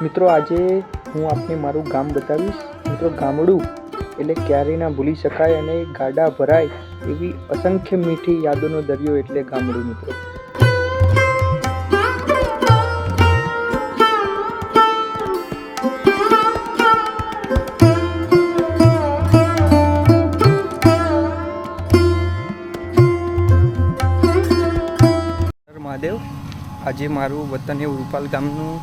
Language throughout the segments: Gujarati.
મિત્રો આજે હું આપને મારું ગામ બતાવીશ। મિત્રો ગામડું એટલે ક્યારેય ના ભૂલી શકાય અને ગાડા ભરાય એવી અસંખ્ય મીઠી યાદોનો દરિયો એટલે ગામડું। મિત્રો મહાદેવ આજે મારું વતન એવું રૂપાલ ગામનું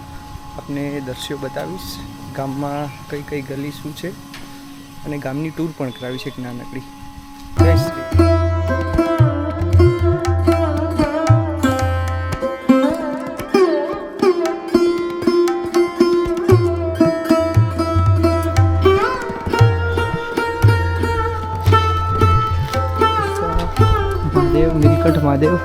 આપને દૃશ્યો બતાવીશ। ગામમાં કઈ કઈ ગલી શું છે અને ગામની ટૂર પણ કરાવીશ એક નાનકડી। જય શ્રી મહાદેવ નીલકંઠ મહાદેવ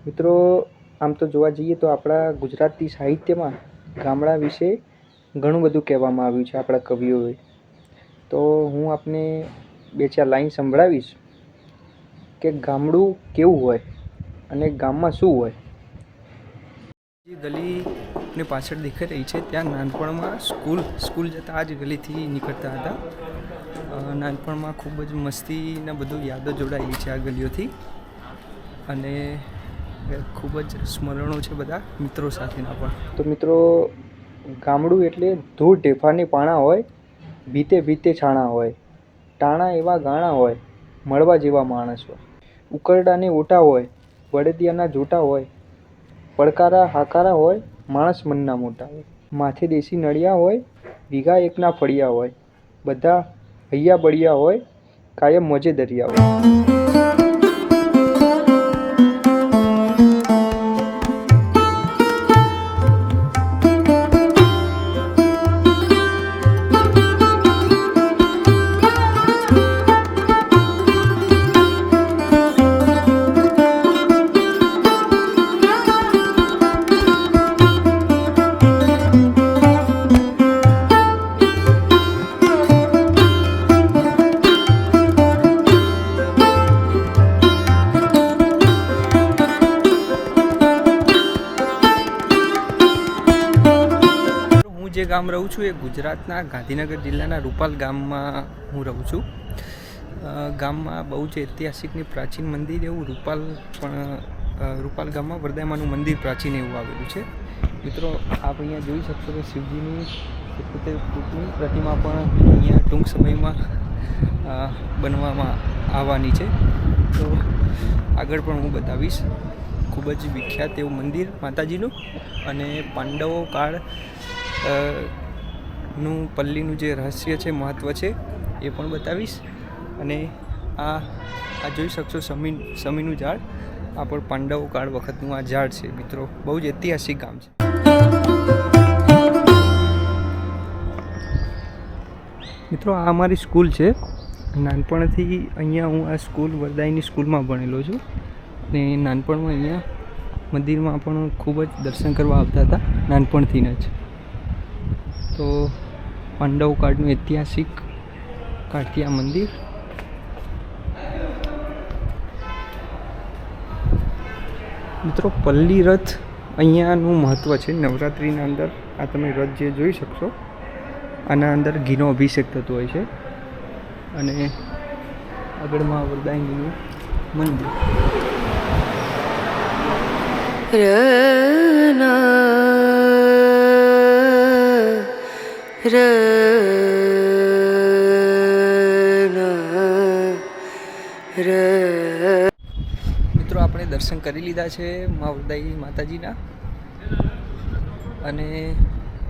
મિત્રો આમ તો જોવા જઈએ તો આપણા ગુજરાતી સાહિત્યમાં ગામડા વિશે ઘણું બધું કહેવામાં આવ્યું છે આપણા કવિઓએ। તો હું આપને બે ચાર લાઈન સંભળાવીશ કે ગામડું કેવું હોય અને ગામમાં શું હોય। જે ગલીને પાછળ દેખાઈ રહી છે ત્યાં નાનપણમાં સ્કૂલ જતાં આ જ ગલીથી નીકળતા હતા। નાનપણમાં ખૂબ જ મસ્તીને બધું યાદો જોડાયેલી છે આ ગલીઓથી અને ખૂબ જ સ્મરણો છે બધા મિત્રો સાથેના પણ। તો મિત્રો ગામડું એટલે ધૂળ ઢેફાની પાણા હોય, ભીતે ભીતે છાણા હોય, ટાણા એવા ગાણા હોય, મળવા જેવા માણસ હોય, ઉકરડાને ઓટા હોય, બળદિયાના જોટા હોય, પડકારા હાકારા હોય, માણસ મનના મોટા હોય, માથે દેશી નળિયા હોય, વીઘા એકના ફળિયા હોય, બધા હૈયા બળિયા હોય, કાયમ મોજે દરિયા હોય। જે ગામ રહું છું એ ગુજરાતના ગાંધીનગર જિલ્લાના રૂપાલ ગામમાં હું રહું છું। ગામમાં બહુ જ ઐતિહાસિક ને પ્રાચીન મંદિર એવું રૂપાલ ગામમાં વરદાયમાનું મંદિર પ્રાચીન એવું આવેલું છે। મિત્રો આપ અહીંયા જોઈ શકશો કે શિવજીની 71 ફૂટની પ્રતિમા પણ અહીંયા ટૂંક સમયમાં બનવામાં આવવાની છે। તો આગળ પણ હું બતાવીશ। ખૂબ જ વિખ્યાત એવું મંદિર માતાજીનું અને પાંડવો કાળ નું પલ્લીનું જે રહસ્ય છે, મહત્ત્વ છે એ પણ બતાવીશ। અને આ જોઈ શકશો સમીનું ઝાડ, આ પણ પાંડવો કાળ વખતનું આ ઝાડ છે। મિત્રો બહુ જ ઐતિહાસિક ગામ છે। મિત્રો આ અમારી સ્કૂલ છે। નાનપણથી અહીંયા હું આ સ્કૂલ વરદાયની સ્કૂલમાં ભણેલો છું અને નાનપણમાં અહીંયા મંદિરમાં પણ ખૂબ જ દર્શન કરવા આવતા હતા નાનપણથી જ। તો પાંડવ કાળનું ઐતિહાસિક કાઠિયા મંદિર। મિત્રો પલ્લી રથ અહીંયાનું મહત્ત્વ છે નવરાત્રિના અંદર। આ તમે રથ જે જોઈ શકશો આના અંદર ઘીનો અભિષેક થતો હોય છે અને આગળમાં વરદાયીનું મંદિર। મિત્રો આપણે દર્શન કરી લીધા છે મા વરદાયી માતાજીના અને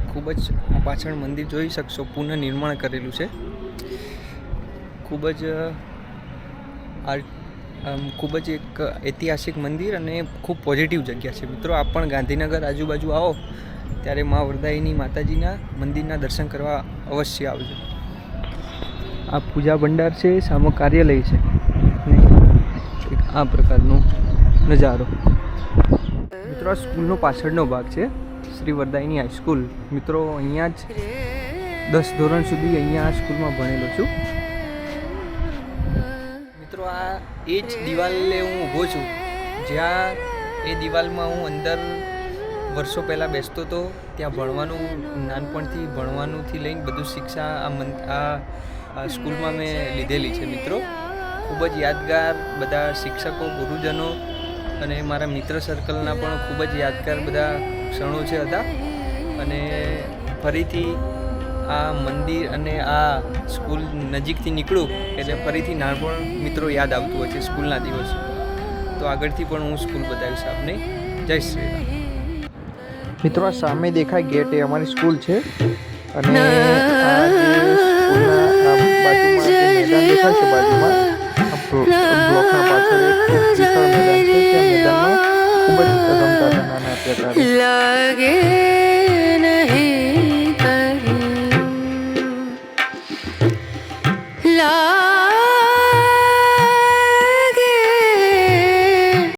ખૂબ જ પાછળ મંદિર જોઈ શકશો પુનઃનિર્માણ કરેલું છે। ખૂબ જ ખૂબ જ એક ઐતિહાસિક મંદિર અને ખૂબ પોઝિટિવ જગ્યા છે મિત્રો. આપ પણ ગાંધીનગર આજુબાજુ આવો ત્યારે મા વરદાયિની માતાજીના મંદિરના દર્શન કરવા અવશ્ય આવજો. આ પૂજા ભંડાર છે, સામો કાર્યાલય છે અને આ પ્રકારનો નજારો મિત્રો. આ સ્કૂલનો પાછળનો ભાગ છે, શ્રી વરદાયિની હાઈસ્કૂલ. મિત્રો અહીંયા જ 10 ધોરણ સુધી અહીંયા આ સ્કૂલમાં ભણેલો છું મિત્રો. આ એ જ દિવાલે હું ઊભો છું જ્યાં એ દિવાલમાં હું અંદર વર્ષો પહેલાં બેસતો હતો. ત્યાં ભણવાનું, નાનપણથી ભણવાનુંથી લઈને બધું શિક્ષા આ સ્કૂલમાં મેં લીધેલી છે મિત્રો. ખૂબ જ યાદગાર બધા શિક્ષકો, ગુરુજનો અને મારા મિત્ર સર્કલના પણ ખૂબ જ યાદગાર બધા ક્ષણો છે હતા. અને ફરીથી આ મંદિર અને આ સ્કૂલ નજીકથી નીકળું એટલે ફરીથી નાનપણ મિત્રો યાદ આવતું હોય છે, સ્કૂલના દિવસો. તો આગળથી પણ હું સ્કૂલ બતાવીશ આપને. જય શ્રી રામ મિત્રો. આ સામે દેખાય ગેટ એ અમારી સ્કૂલ છે અને આ જે સ્કૂલના બાજુમાં જે મેદાન દેખાય છે, બાજુમાં બ્લોકના પાછળ એક વિશાળ મેદાન છે. ત્યાં મેદાનમાં ખૂબ જ રમતા હતા નાના હતા ત્યારે. La